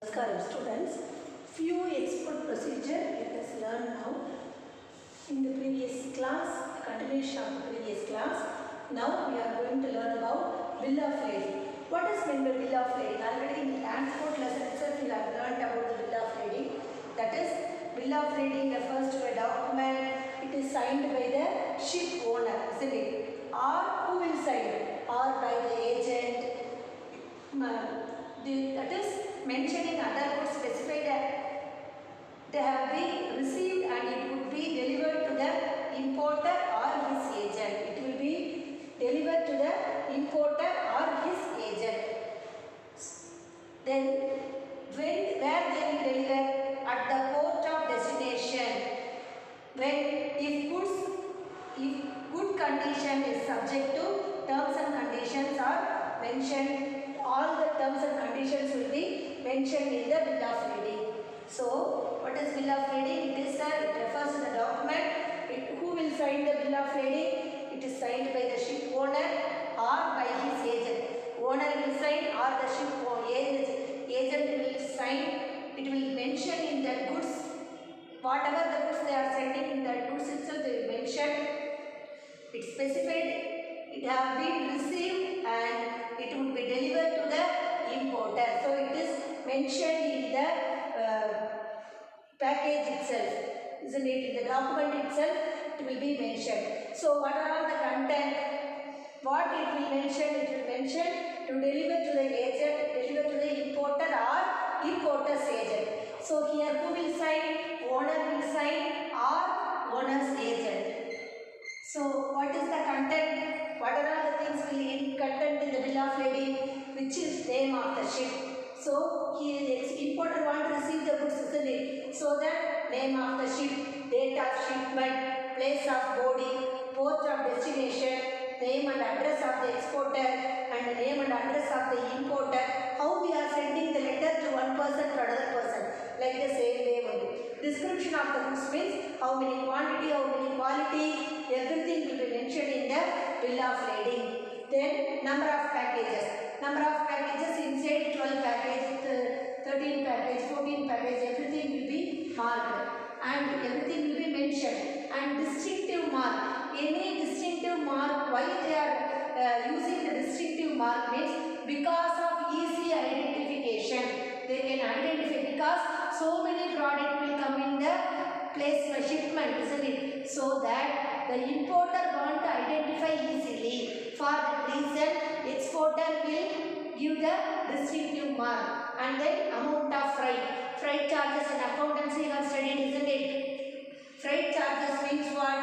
Namaskaram students, few export procedure let us learn now. In the previous class, continuation of the previous class, now we are going to learn about bill of lading. What is meant by bill of lading? Already in the transport lesson itself we have learned about the bill of lading. That is, bill of lading refers to a document. It is signed by the ship owner, isn't it? Or who will sign it? Or by the agent. That is mentioned in other codes specified that they have been received and it would be delivered to the importer or his agent. It will be delivered to the importer or his agent. Then where they will deliver? At the port of destination. If good condition is subject to terms and conditions are mentioned. All the terms and conditions will be mentioned in the bill of lading. So, what is bill of lading? It refers to the document. Who will sign the bill of lading? It is signed by the ship owner or by his agent. Owner will sign or the ship agent will sign. It will mention in the goods. Whatever the goods they are sending, in the goods itself they will mention. It specified. It has been received and it would be delivered to the importer. So it is mentioned in the package itself, isn't it? In the document itself, it will be mentioned. So what are all the content? What it will mention? It will mention to deliver to the agent, deliver to the importer or importer's agent. So here who will sign? Owner will sign or owner's agent. So what is the content? What are all the things will be content in the bill of lading? Which is name of the ship. So here the importer want to receive the goods, isn't it? So the name of the ship, date of shipment, place of boarding, port of destination, name and address of the exporter, and the name and address of the importer. How we are sending the letter to one person to another person, like the same way only. Description of the goods means how many quantity, how many quality, everything will be mentioned in the bill of lading. Then number of packages. Number of packages inside 12 package, 13 package, 14 package, everything will be marked and everything will be mentioned. And distinctive mark. Any distinctive mark, why they are using the distinctive mark means because of easy identification. They can identify because so many products will come in the place of shipment, isn't it? So that the importer want to identify easily. For that reason, exporter will give the distinctive mark. And then amount of freight. Freight charges in accountancy you have studied, isn't it? Freight charges means what?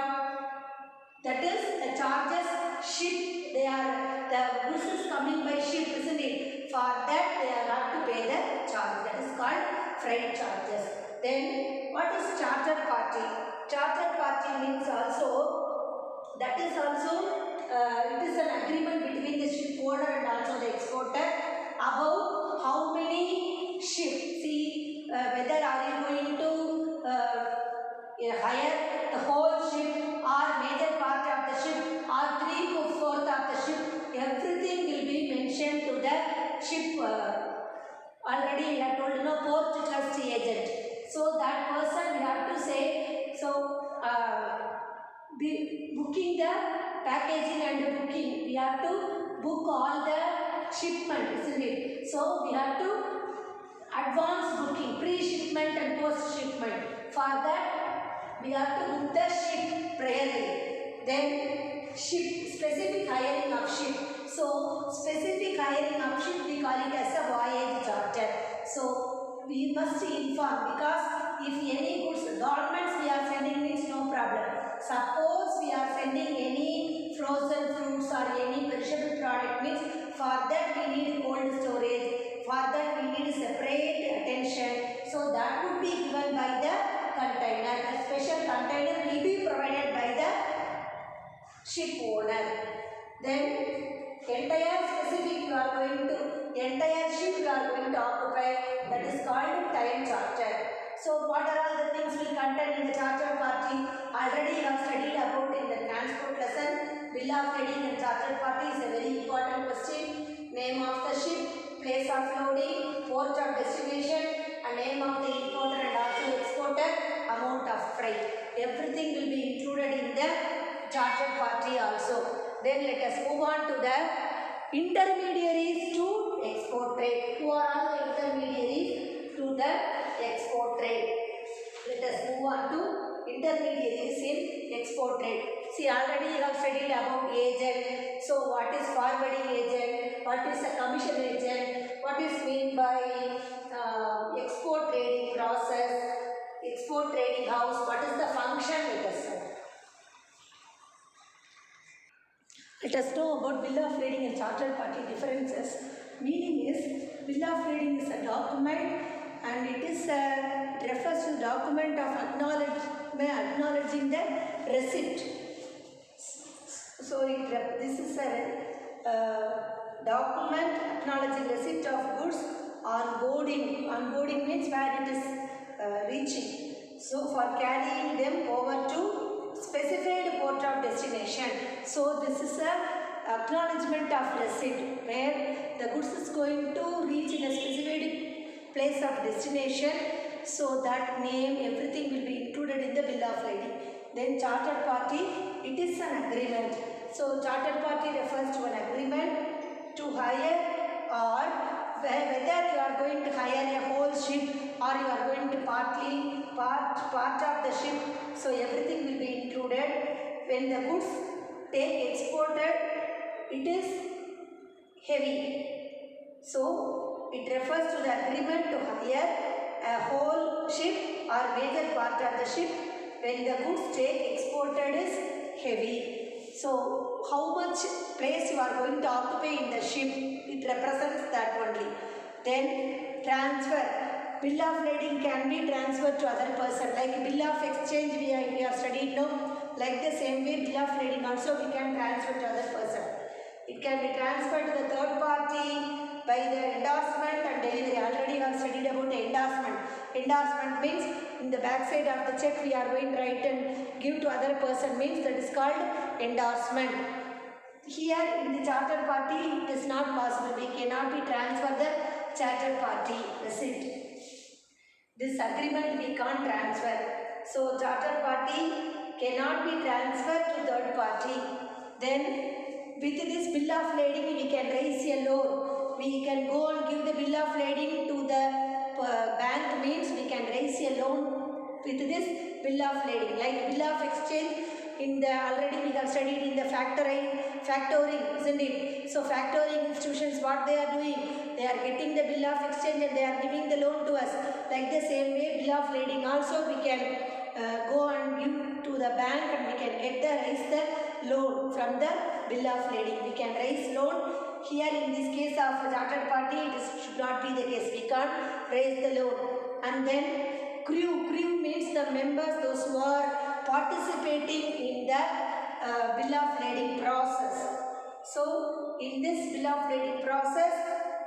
That is the charges ship. They are the goods is coming by ship, isn't it? For that they are have to pay the charge. That is called freight charges. Then what is charter party? Charter party means also, that is also it is an agreement between the ship owner and also the exporter about how many ships. See whether are you going to hire the whole ship or major part of the ship or 3/4 of the ship. Everything will be mentioned to the ship. Already we have told port trustee agent. So that person we have to say, so booking the packaging and booking, we have to book all the shipment, isn't it? So we have to advance booking, pre-shipment and post-shipment. For that we have to book the ship priorly. Then ship, specific hiring of ship. So specific hiring of ship we call it as a voyage charter. So we must inform, because if any goods, garments we are sending means no problem. Suppose we are sending any frozen fruits or any perishable product means for that we need cold storage. For that we need separate attention. So that would be given by the container. A special container will be provided by the ship owner. Then entire specific entire ship you are going to occupy, that is called time charter. So what are all the things will contain in the charter party? Already you have studied about in the transport lesson. Bill of lading and charter party is a very important question. Name of the ship, place of loading, port of destination, Then let us move on to the intermediaries to export trade. Who are all the intermediaries to the export trade? Let us move on to intermediaries in export trade. See, already you have studied about agent. So what is forwarding agent? What is a commission agent? What is mean by export trading process? Export trading house? What is the function? Let us know about bill of lading and chartered party differences. Meaning is, bill of lading is a document and it refers to the document of acknowledging the receipt. So this is a document acknowledging receipt of goods on boarding. On boarding means where it is reaching. So for carrying them over to specified port of destination. So this is a acknowledgement of receipt where the goods is going to reach in a specified place of destination. So that name, everything will be included in the bill of lading. Then chartered party, it is an agreement. So chartered party refers to an agreement to hire, or whether you are going to hire a whole ship or you are going to part of the ship. So everything will be included. When the goods take exported, it is heavy. So it refers to the agreement to hire a whole ship or major part of the ship. When the goods take exported is heavy. So how much place you are going to occupy in the ship, it represents that only. Then transfer. Bill of lading can be transferred to other person. Like bill of exchange we have studied now. Like the same way bill of lading also we can transfer to other person. It can be transferred to the third party by the endorsement and delivery. Already we have studied about the endorsement. Endorsement means in the back side of the check we are going to write and give to other person, means that is called endorsement. Here in the chartered party it is not possible. We cannot be transferred the chartered party receipt. This agreement we can't transfer. So chartered party cannot be transferred to third party. Then with this bill of lading we can raise a loan. We can go and give the bill of lading to the bank, means we can raise a loan with this bill of lading. Like bill of exchange, in the already we have studied in the factoring, isn't it? So factoring institutions, what they are doing, they are getting the bill of exchange and they are giving the loan to us. Like the same way bill of lading also we can go and give to the bank and we can raise the loan from the bill of lading. We can raise loan. Here in this case of a chartered party, it should not be the case. We can't raise the loan. And then crew. Crew means the members, those who are participating in the bill of lading process. So in this bill of lading process,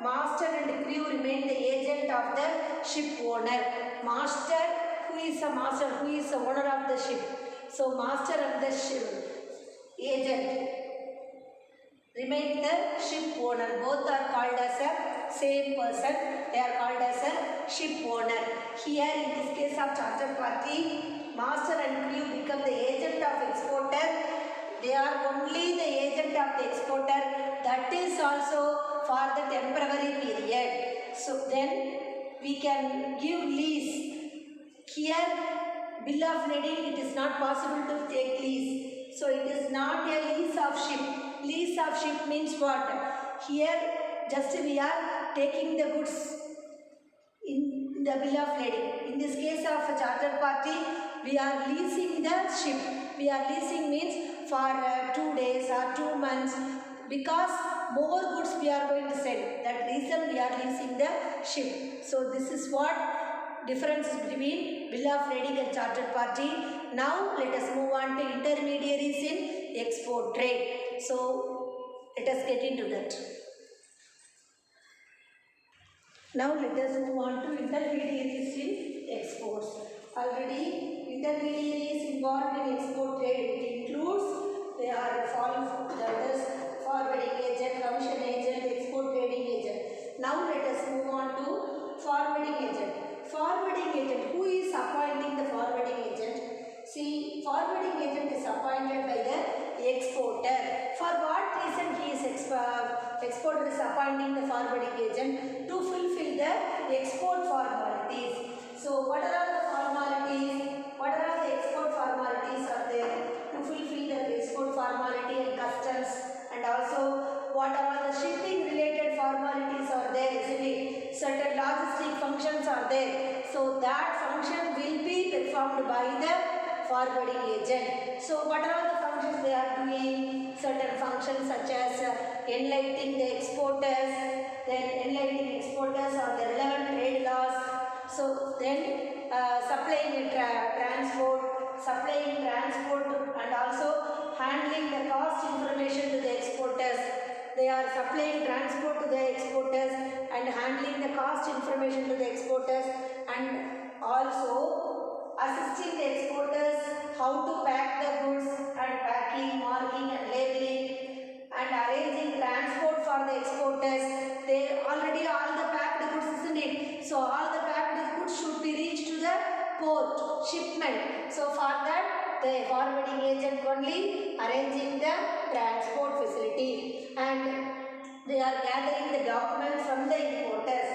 master and crew remain the agent of the ship owner. Master, who is a master, who is the owner of the ship. So master and the ship agent remain the ship owner. Both are called as a same person. They are called as a ship owner. Here in this case of chartered party, master and crew become the agent of exporter. They are only the agent of the exporter. That is also for the temporary period. So then we can give lease. Here bill of lading, it is not possible to take lease. So it is not a lease of ship. Lease of ship means what? Here just we are taking the goods in the bill of lading. In this case of a chartered party, we are leasing the ship. We are leasing means for 2 days or 2 months, because more goods we are going to sell. That reason we are leasing the ship. So this is what difference is between bill of lading and chartered party. Now let us move on to intermediaries in export trade. So let us get into that. Now let us move on to intermediaries in exports. Already intermediaries involved in export trade, it includes, they are forwarding agent, commission agent, export trading agent. Now let us move on to forwarding agent. Forwarding agent, who is appointing the forwarding agent? See, forwarding agent is appointed by the exporter. For what reason he is exporter is appointing the forwarding agent? To fulfill the export formalities. So what are all the formalities? What are all the export formalities are there? To fulfill the export formality and customs, and also what are all the shipping related formalities are there, isn't it? Certain logistic functions are there. So that function will be performed by the forwarding agent. So what are all the functions they are doing? Certain functions such as enlightening the exporters, then enlightening exporters on the relevant trade laws. So then supplying transport and also handling the cost information to the exporters. They are supplying transport to the exporters and handling the cost information to the exporters, and also assisting the exporters how to pack the goods and packing, marking and labeling, and arranging transport for the exporters. They already all the packed goods, isn't it? So all the packed goods should be reached to the port, shipment. So for that the forwarding agent only arranging the transport facility, and they are gathering the documents from the importers.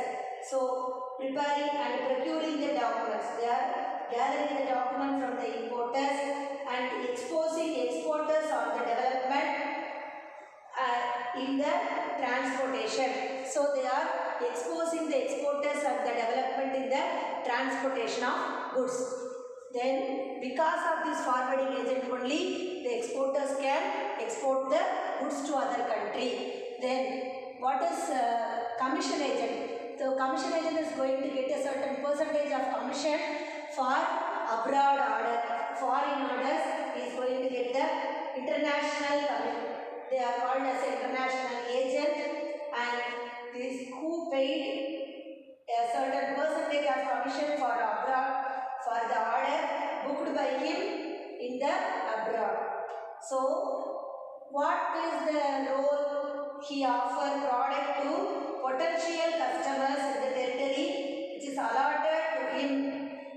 So preparing and procuring the documents. They are gathering the document from the importers and exposing exporters on the development in the transportation. So they are exposing the exporters and the development in the transportation of goods. Then because of this forwarding agent only, the exporters can export the goods to other country. Then what is commission agent? The commission agent is going to get a certain percentage of commission for abroad order. Foreign orders is going to get the international commission. They are called as international agent, and this who paid a certain percentage of commission for abroad for the order booked by him in the abroad. So what is the role he offer product to potential customers in the territory which is allotted to him.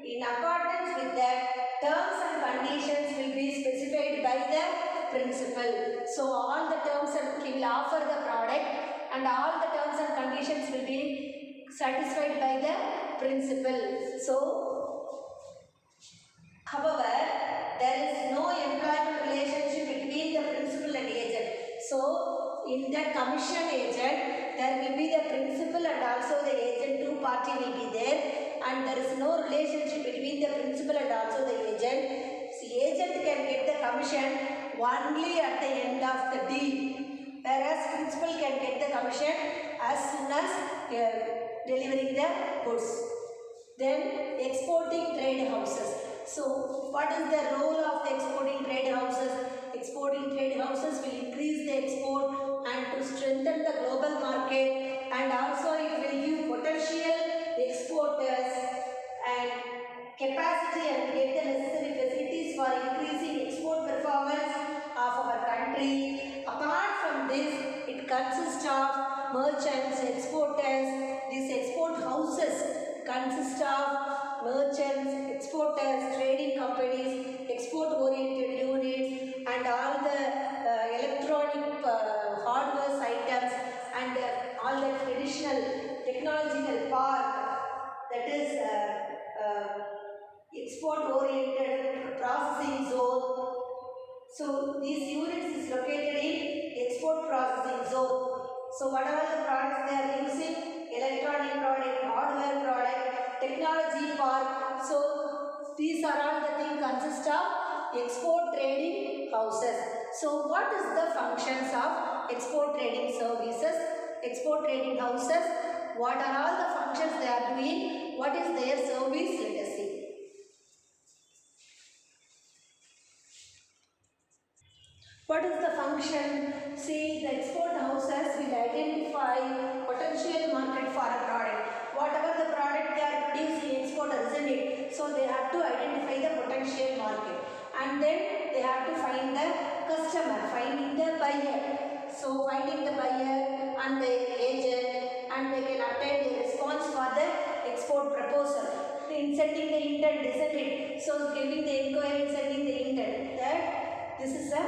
In accordance with that, terms and conditions will be specified by the principal. So all the terms and he will offer the product, and all the terms and conditions will be satisfied by the principal. So however, there is no employment relationship between the principal and agent. So in that commission agent, there will be the principal and also the agent, two party will be there, and there is no relationship between the principal and also the agent. The agent can get the commission only at the end of the deal, whereas principal can get the commission as soon as delivering the goods. Then exporting trade houses. So what is the role of the exporting trade houses? Exporting trade houses will increase the export and to strengthen the global market, and also it will give potential exporters and capacity and get the necessary facilities for increasing export performance of our country. Apart from this, it consists of merchants, exporters. These export houses consist of merchants, exporters, trading companies, export-oriented units, and all the electronic hardware items, and all the traditional technological park, that is export-oriented processing zone. So these units is located in export processing zone. So what are the products they are using? Electronic product, hardware product, technology park. So these are all the things consist of export trading houses. So what is the functions of export trading services? Export trading houses, what are all the functions they are doing? What is their service? Let us see. What is the function? See, the export houses will identify potential market for a product. Whatever the product they are producing, exporters, isn't it? So they have to identify the potential market, and then they have to find the customer, finding the buyer. So finding the buyer and the agent, and they can obtain the response for the export proposal. In sending the intent, isn't it? So giving the inquiry and sending the intent. That this is a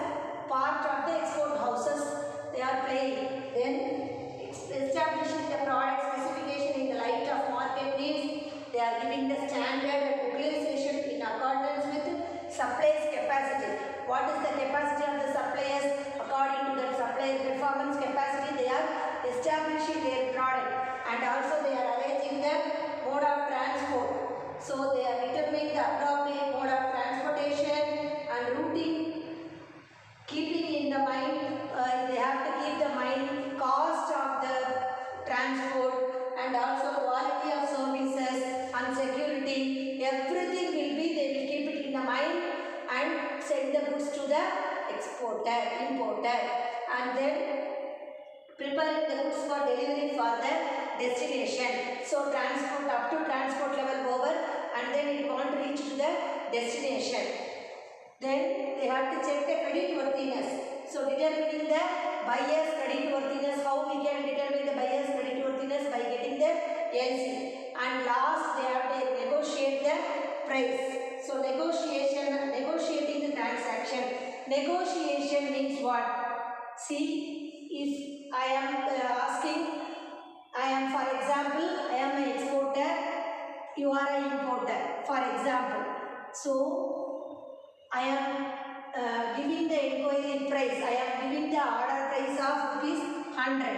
part of the export houses they are playing. Then establishing the product specification in the light of market needs. They are giving the standard and utilization in accordance with suppliers capacity. What is the capacity of the suppliers? According to the supplier performance capacity, they are establishing their product, and also they are arranging the mode of transport. So they are determining the appropriate mode of transportation and routing, keeping in the mind, they have to keep the mind cost of the transport and also quality of services and security. Everything will be, they will keep it in the mind and send the goods to the importer, and then preparing the goods for delivery for the destination. So transport up to transport level over, and then it won't reach to the destination. Then they have to check the credit worthiness. So determining the buyer's credit worthiness. How we can determine the buyer's credit worthiness? By getting the LC. And last, they have to negotiate the price. So negotiating the transaction. Negotiation means what? See, if I am for example, I am an exporter, you are an importer, for example. So I am giving the inquiry price, I am giving the order price of ₹100,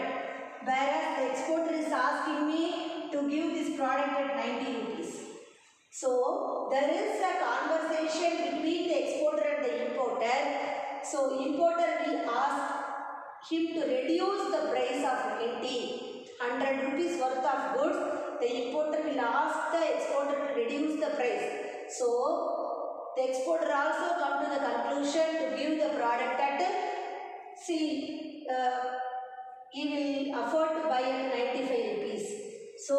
whereas the exporter is asking me to give this product at 90 rupees. So there is a conversation between the exporter and the importer. So importer will ask him to reduce the price of 100 rupees worth of goods. The importer will ask the exporter to reduce the price. So the exporter also come to the conclusion to give the product at, he will afford to buy at 95 rupees. So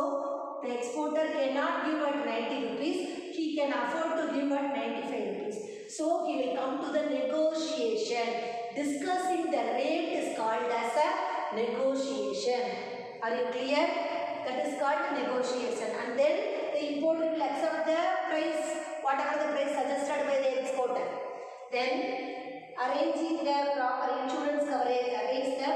the exporter cannot give at 90 rupees, he can afford to give at 95 rupees. So he will come to the negotiation. Discussing the rate is called as a negotiation. Are you clear? That is called negotiation. And then the importer will accept the price, whatever the price suggested by the exporter. Then arranging the proper insurance coverage against the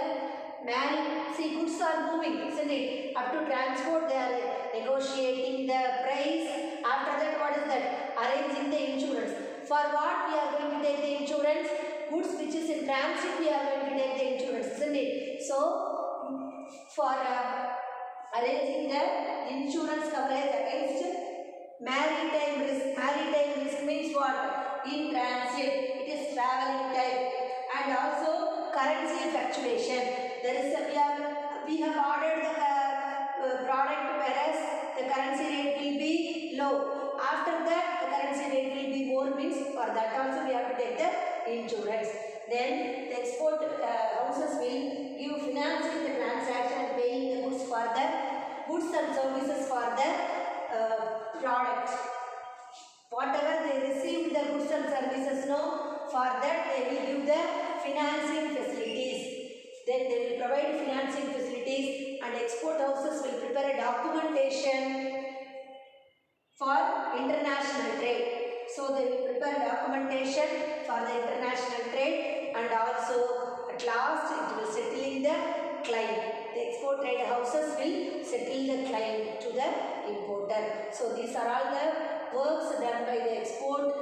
marriage. See, goods are moving, isn't it? Up to transport, they are negotiating the price. After that, what is that? Arranging the insurance. For what we are going to take the insurance? Goods which is in transit, we are going to take the insurance, isn't it? So, for arranging the insurance coverage against maritime risk. Maritime risk means what? In transit, it is traveling time. And also currency fluctuation. There is we have ordered the product, whereas the currency rate will be low. After that, the currency rate will be more, means for that also we have to take the insurance. Then the export houses will give financing the transaction and paying the goods for the goods and services for the product. Whatever they received the goods and services, for that they will give the financing facilities. Then they will provide financing facilities, and export houses will prepare a documentation for international trade. So they will prepare documentation for the international trade, and also at last it will settle in the claim. The export trade houses will settle the claim to the importer. So these are all the works done by the export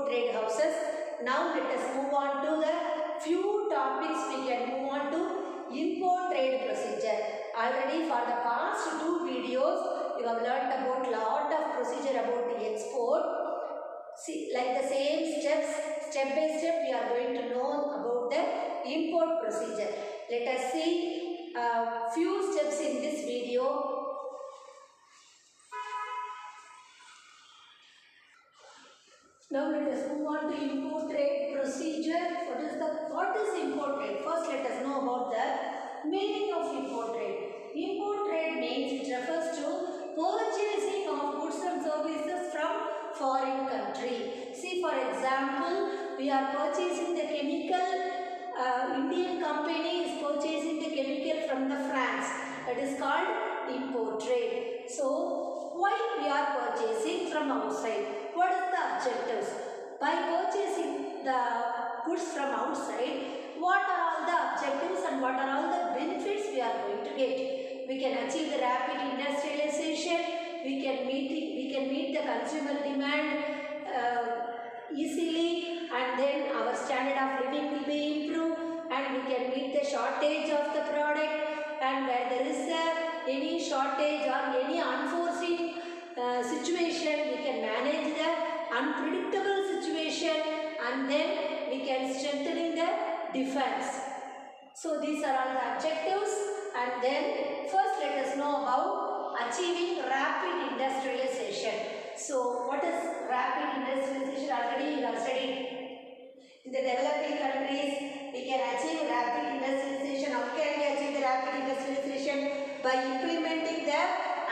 trade houses. Now let us move on to the few topics. We can move on to import trade procedure. Already for the past 2 videos, you have learnt about lot of procedure about the export. See, like the same steps, step by step, we are going to know about the import procedure. Let us see few steps in this video. Now let us move on to import trade procedure. What is import trade? First let us know about the meaning of import trade. Import trade means it refers to purchasing of goods and services from foreign country. See, for example, we are purchasing the chemical, Indian company is purchasing the chemical from the France. That is called import trade. So, why we are purchasing from outside? What is the objectives? by purchasing the goods from outside, what are all the objectives and what are all the benefits we are going to get? We can achieve the rapid industrialization, we can meet the consumer demand easily, and then our standard of living will be improved, and we can meet the shortage of the product, and where there is any shortage or any unforeseen situation, we can manage the unpredictable situation, and then we can strengthen the defense. So these are all the objectives, and then first let us know about achieving rapid industrialization. So what is rapid industrialization? Already you have studied. In the developing countries, we can achieve rapid industrialization. How can we achieve the rapid industrialization? By implementing the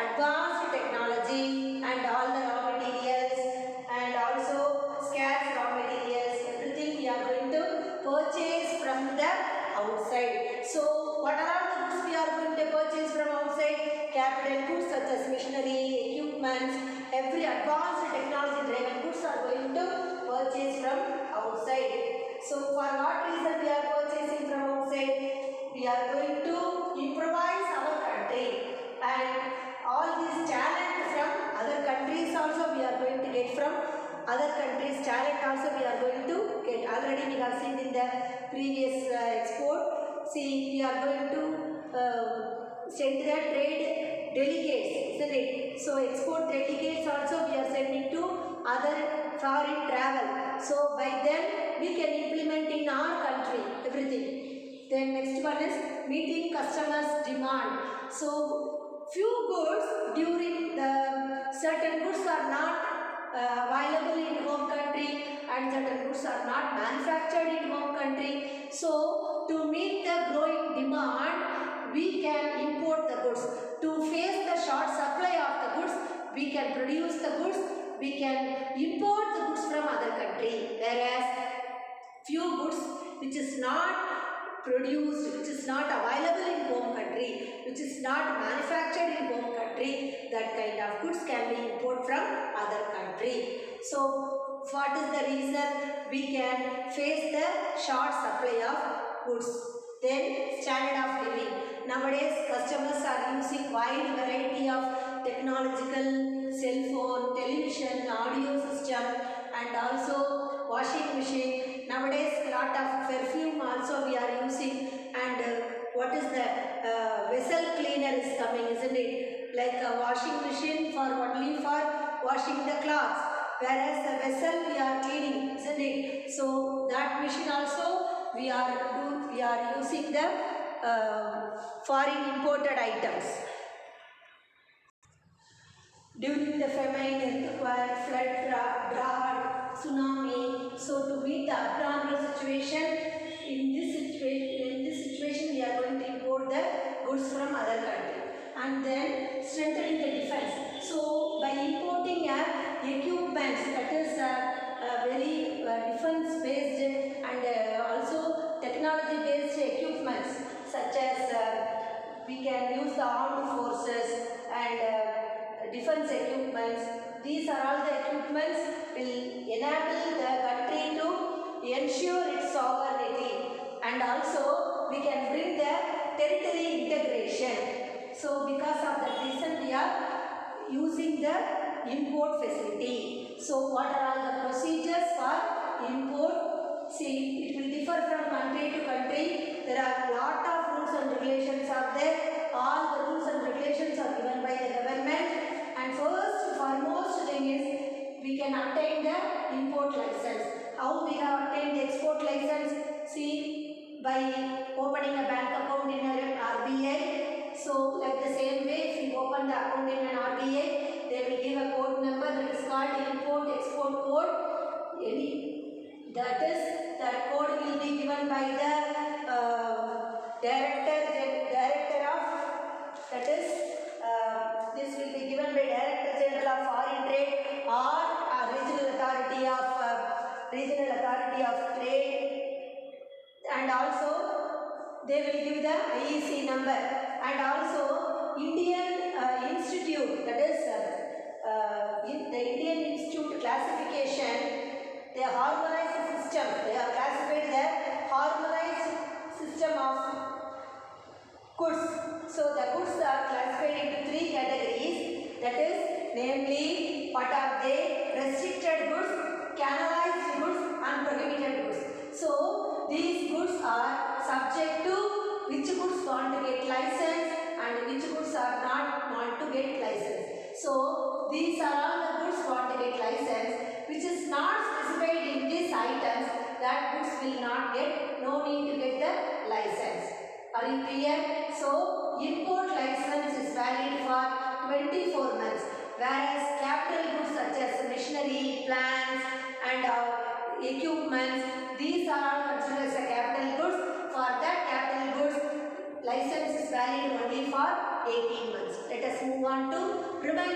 advanced technology and all the raw materials and also scarce raw materials. Everything we are going to purchase from the outside. So what are all the goods we are going to purchase from outside? Capital goods such as machinery, equipments, every advanced technology driven goods are going to purchase from outside. So for what reason we are purchasing from outside? We are going to improvise our country, and all this talent from other countries also we are going to get from other countries. Talent also we are going to get. Already we have seen in the previous export. See, we are going to send the trade delegates, isn't it? So export delegates also we are sending to other foreign travel. So by then we can implement in our country everything. Then next one is meeting customers' demand. So few goods during the certain goods are not available in home country, and certain goods are not manufactured in home country. So to meet the growing demand, we can import the goods. To face the short supply of the goods, we can produce the goods, we can import the goods from other country. Whereas few goods which is not produced, which is not available in home country, which is not manufactured in home country, that kind of goods can be imported from other country. So what is the reason? We can face the short supply of goods. Then standard of living. Nowadays customers are using wide variety of technological cell phone, television, audio system, and also washing machine. Nowadays lot of perfume also we are using, and what is the vessel cleaner is coming, isn't it? Like a washing machine for only for washing the clothes, whereas the vessel we are cleaning, isn't it? So that machine also we are using the foreign imported items. During the famine, earthquake, flood, drought, tsunami, so to meet the abnormal situation, in this situation we are going to import the goods from other country, and then strengthening the defense. So by importing equipments, that is very defense based and also technology based equipments, such as we can use the armed forces and defense equipments. These are all the equipments will enable the country to ensure its sovereignty, and also we can bring the territory integration. So because of that reason we are using the import facility. So what are all the procedures for import? See, it will differ from country to country. There are lot of rules and regulations are there. All the rules and regulations are given by the government. And first foremost thing is we can obtain the import license. How we have obtained the export license? See, by opening a bank account in an RBI. So like the same way, if we open the account in an RBI, they will give a code number that is called import export code. That code will be given by the director of, that is this will be given by Director General of Foreign Trade or Regional Authority of Trade, and also they will give the IEC number, and also Indian Institute, that is the Indian Institute classification. They have Namely, what are they? Restricted goods, canalized goods and prohibited goods. So, these goods are subject to which goods want to get license and which goods are not want to get license. So, these are all the goods want to get license, which is not specified in these items, that goods will not get, no need to get the license. Are you clear? So, import license is valid for 24 months, whereas capital goods such as machinery, plants and equipments, these are all considered as a capital goods. For that capital goods, license is valid only for 18 months. Let us move on to remaining